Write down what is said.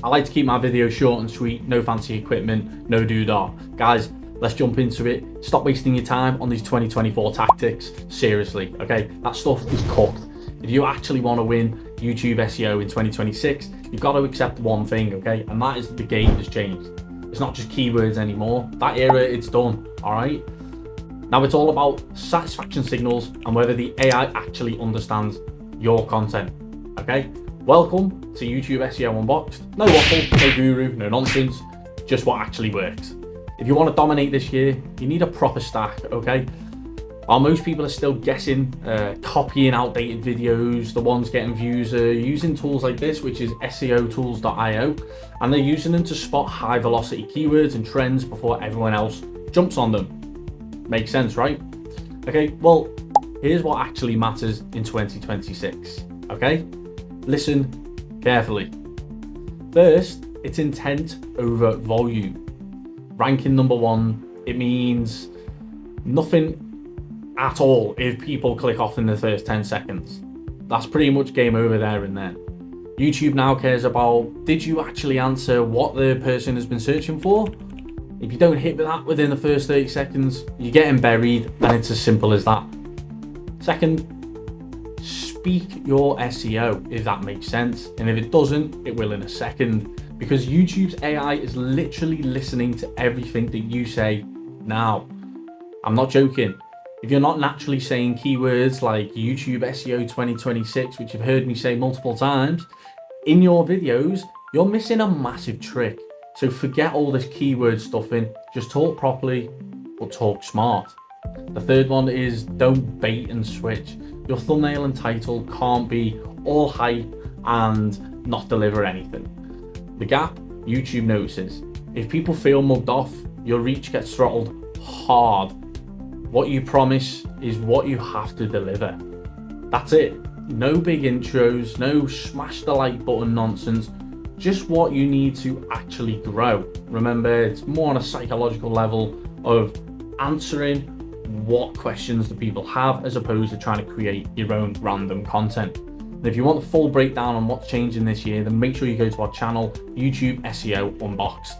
I like to keep my videos short and sweet, no fancy equipment, no doodah. Guys, let's jump into it. Stop wasting your time on these 2024 tactics. Seriously, okay? That stuff is cooked. If you actually want to win YouTube SEO in 2026, you've got to accept one thing, okay? And that is the game has changed. It's not just keywords anymore. That era, it's done, all right? Now it's all about satisfaction signals and whether the AI actually understands your content, okay? Welcome to YouTube SEO Unboxed. No waffle, no guru, no nonsense, just what actually works. If you want to dominate this year, you need a proper stack, okay? While most people are still guessing, copying outdated videos, the ones getting views are using tools like this, which is SEOtools.io, and they're using them to spot high velocity keywords and trends before everyone else jumps on them. Makes sense, right? Okay, well, here's what actually matters in 2026, okay? Listen carefully. First, it's intent over volume. Ranking number one, it means nothing at all if people click off in the first 10 seconds. That's pretty much game over there and then. YouTube now cares about, did you actually answer what the person has been searching for? If you don't hit that within the first 30 seconds, you're getting buried, and it's as simple as that. Second, speak your SEO, if that makes sense. And if it doesn't, it will in a second, because YouTube's AI is literally listening to everything that you say now. I'm not joking. If you're not naturally saying keywords like YouTube SEO 2026, which you've heard me say multiple times, in your videos, you're missing a massive trick. So forget all this keyword stuffing, just talk properly, but talk smart. The third one is don't bait and switch. Your thumbnail and title can't be all hype and not deliver anything. The gap, YouTube notices. If people feel mugged off, your reach gets throttled hard. What you promise is what you have to deliver. That's it. No big intros, no smash the like button nonsense. Just what you need to actually grow. Remember, it's more on a psychological level of answering what questions the people have as opposed to trying to create your own random content. And if you want the full breakdown on what's changing this year, then make sure you go to our channel, YouTube SEO Unboxed.